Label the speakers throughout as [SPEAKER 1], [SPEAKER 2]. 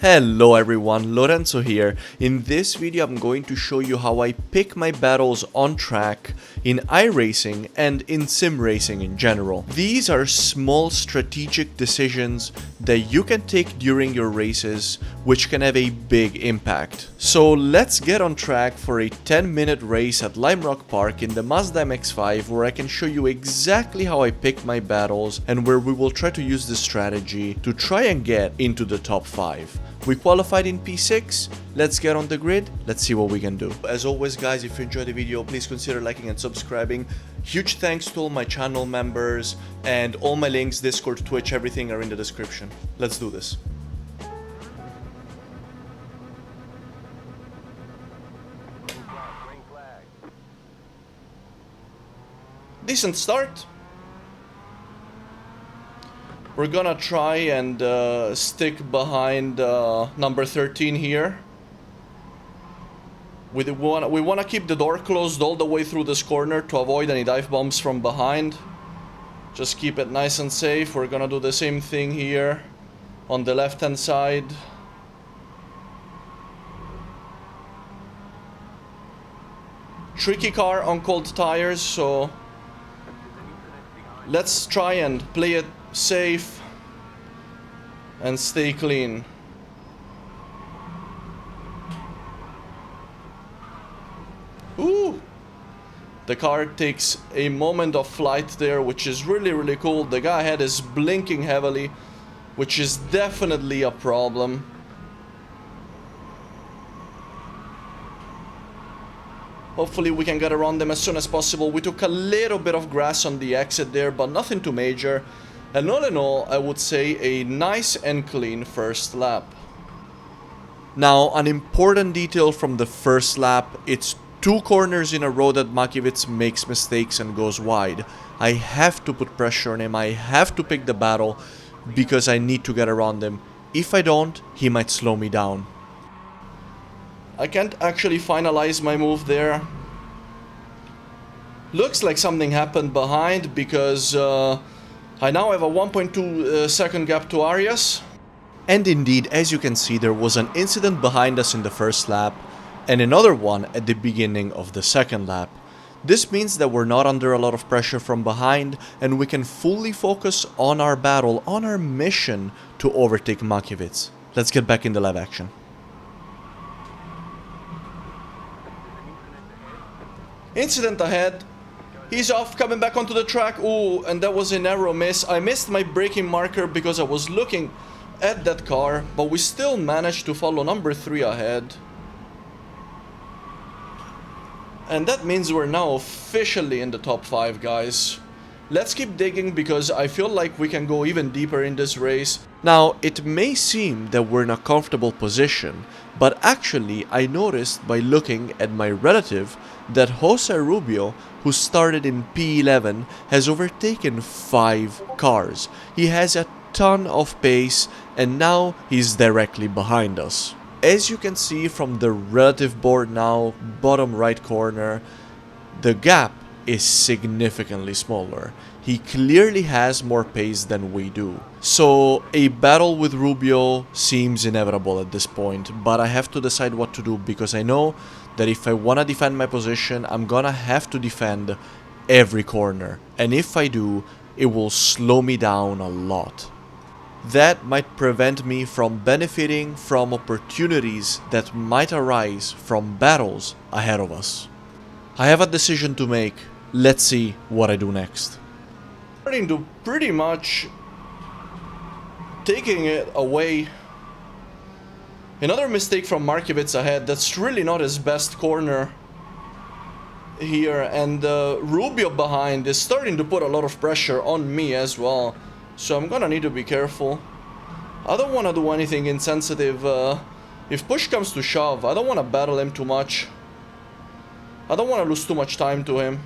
[SPEAKER 1] Hello everyone, Lorenzo here. In this video I'm going to show you how I pick my battles on track in iRacing and in sim racing in general. These are small strategic decisions that you can take during your races which can have a big impact. So let's get on track for a 10-minute race at Lime Rock Park in the Mazda MX-5 where I can show you exactly how I pick my battles and where we will try to use this strategy to try and get into the top 5. We qualified in P6, let's get on the grid, let's see what we can do. As always guys, if you enjoyed the video, please consider liking and subscribing. Huge thanks to all my channel members, and all my links, Discord, Twitch, everything are in the description. Let's do this. Decent start. We're gonna try and stick behind number 13 here. We wanna keep the door closed all the way through this corner to avoid any dive bombs from behind. Just keep it nice and safe. We're gonna do the same thing here on the left hand side. Tricky car on cold tires, so let's try and play it safe and stay clean. Ooh! The car takes a moment of flight there, which is really cool. The guy ahead is blinking heavily, which is definitely a problem. Hopefully we can get around them as soon as possible. We took a little bit of grass on the exit there, but nothing too major. And all in all, I would say a nice and clean first lap. Now, an important detail from the first lap, it's 2 corners in a row that Makiewicz makes mistakes and goes wide. I have to put pressure on him, I have to pick the battle, because I need to get around him. If I don't, he might slow me down. I can't actually finalize my move there. Looks like something happened behind because I now have a 1.2 second gap to Arias. And indeed, as you can see, there was an incident behind us in the first lap and another one at the beginning of the second lap. This means that we're not under a lot of pressure from behind and we can fully focus on our battle, on our mission to overtake Makiewicz. Let's get back in the live action. Incident ahead. He's off, coming back onto the track. Ooh, and that was a narrow miss. I missed my braking marker because I was looking at that car, but we still managed to follow number 3 ahead. And that means we're now officially in the top 5, guys. Let's keep digging because I feel like we can go even deeper in this race. Now, it may seem that we're in a comfortable position, but actually I noticed by looking at my relative that Jose Rubio, who started in P11, has overtaken 5 cars. He has a ton of pace and now he's directly behind us. As you can see from the relative board now, bottom right corner, the gap is significantly smaller. He clearly has more pace than we do. So a battle with Rubio seems inevitable at this point, but I have to decide what to do because I know that if I want to defend my position, I'm gonna have to defend every corner. And if I do, it will slow me down a lot. That might prevent me from benefiting from opportunities that might arise from battles ahead of us. I have a decision to make. Let's see what I do next. Starting to pretty much taking it away. Another mistake from Makiewicz ahead. That's really not his best corner here. And Rubio behind is starting to put a lot of pressure on me as well. So I'm gonna need to be careful. I don't want to do anything insensitive. If push comes to shove, I don't want to battle him too much. I don't want to lose too much time to him.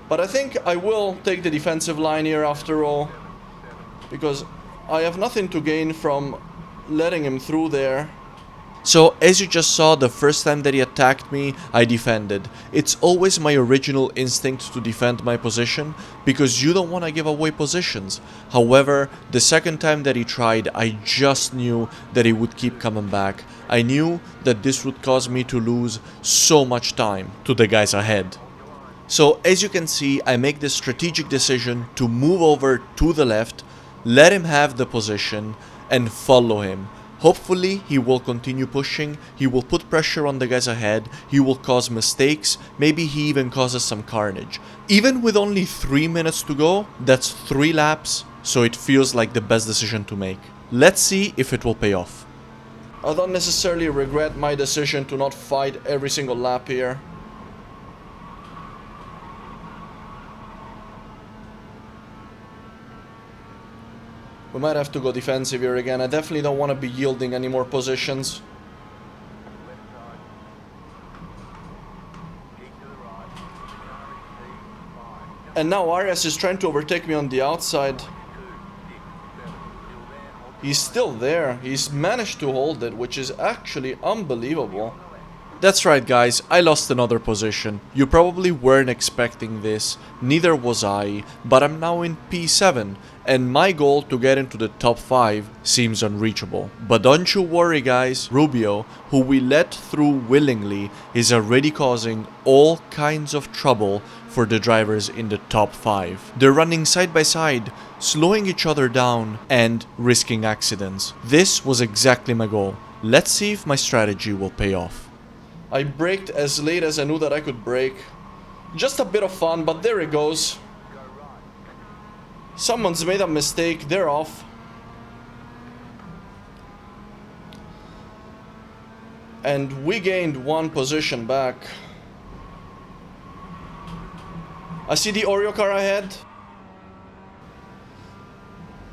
[SPEAKER 1] But I think I will take the defensive line here after all, because I have nothing to gain from letting him through there. So as you just saw, the first time that he attacked me, I defended. It's always my original instinct to defend my position, because you don't want to give away positions. However, the second time that he tried, I just knew that he would keep coming back. I knew that this would cause me to lose so much time to the guys ahead. So as you can see, I make the strategic decision to move over to the left, let him have the position, and follow him. Hopefully he will continue pushing, he will put pressure on the guys ahead, he will cause mistakes, maybe he even causes some carnage. Even with only 3 minutes to go, that's 3 laps, so it feels like the best decision to make. Let's see if it will pay off. I don't necessarily regret my decision to not fight every single lap here. We might have to go defensive here again. I definitely don't want to be yielding any more positions. And now Arias is trying to overtake me on the outside. He's still there. He's managed to hold it, which is actually unbelievable. That's right, guys, I lost another position. You probably weren't expecting this, neither was I, but I'm now in P7, and my goal to get into the top 5 seems unreachable. But don't you worry, guys, Rubio, who we let through willingly, is already causing all kinds of trouble for the drivers in the top 5. They're running side by side, slowing each other down, and risking accidents. This was exactly my goal. Let's see if my strategy will pay off. I braked as late as I knew that I could brake. Just a bit of fun, but there it goes. Someone's made a mistake, they're off. And we gained 1 position back. I see the Oreo car ahead.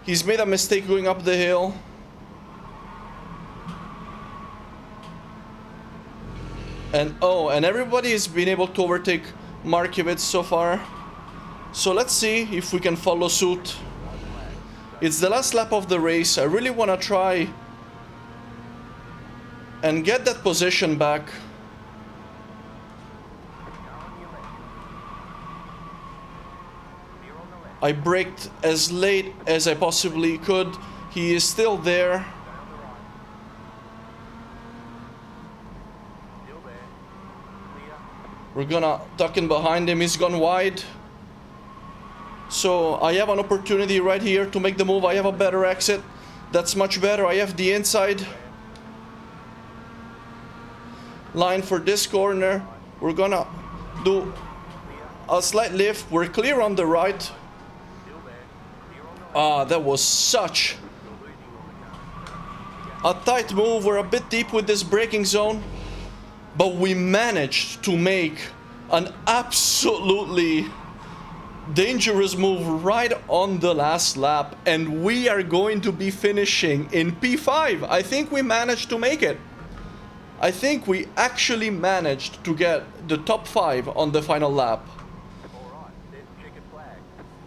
[SPEAKER 1] He's made a mistake going up the hill. And oh, and everybody has been able to overtake Markiewicz so far. So let's see if we can follow suit. It's the last lap of the race. I really want to try and get that position back. I braked as late as I possibly could. He is still there. We're gonna tuck in behind him. He's gone wide. So I have an opportunity right here to make the move. I have a better exit. That's much better. I have the inside line for this corner. We're gonna do a slight lift. We're clear on the right. Ah, that was such a tight move. We're a bit deep with this braking zone. But we managed to make an absolutely dangerous move right on the last lap. And we are going to be finishing in P5. I think we managed to make it. I think we actually managed to get the top 5 on the final lap.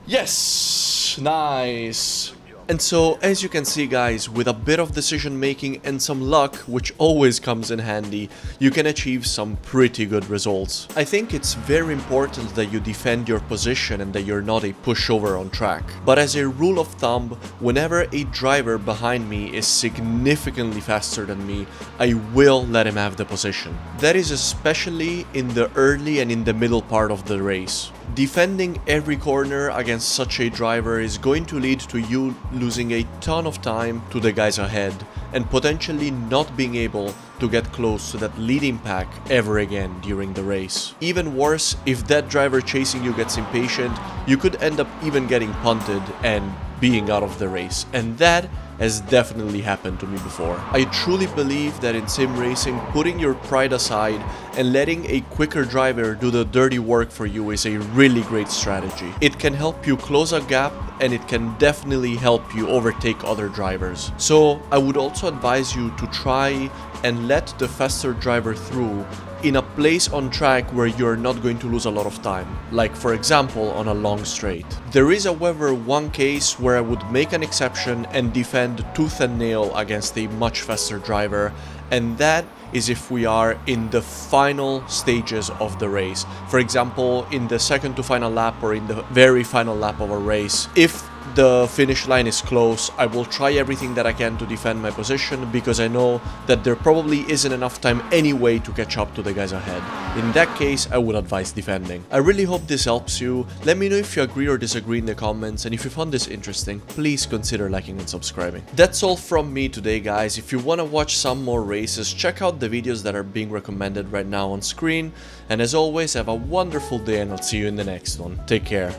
[SPEAKER 1] Yes! Nice! And so, as you can see, guys, with a bit of decision making and some luck, which always comes in handy, you can achieve some pretty good results. I think it's very important that you defend your position and that you're not a pushover on track. But as a rule of thumb, whenever a driver behind me is significantly faster than me, I will let him have the position. That is especially in the early and in the middle part of the race. Defending every corner against such a driver is going to lead to you losing a ton of time to the guys ahead and potentially not being able to get close to that leading pack ever again during the race. Even worse, if that driver chasing you gets impatient, you could end up even getting punted and being out of the race, and that has definitely happened to me before. I truly believe that in sim racing, putting your pride aside and letting a quicker driver do the dirty work for you is a really great strategy. It can help you close a gap and it can definitely help you overtake other drivers. So I would also advise you to try and let the faster driver through in a place on track where you're not going to lose a lot of time, like for example on a long straight. There is however one case where I would make an exception and defend tooth and nail against a much faster driver, and that is if we are in the final stages of the race. For example, in the second to final lap or in the very final lap of a race. If the finish line is close, I will try everything that I can to defend my position, because I know that there probably isn't enough time anyway to catch up to the guys ahead. In that case, I would advise defending. I really hope this helps you. Let me know if you agree or disagree in the comments, and if you found this interesting, please consider liking and subscribing. That's all from me today, guys. If you want to watch some more races, check out the videos that are being recommended right now on screen, and as always, have a wonderful day and I'll see you in the next one. Take care.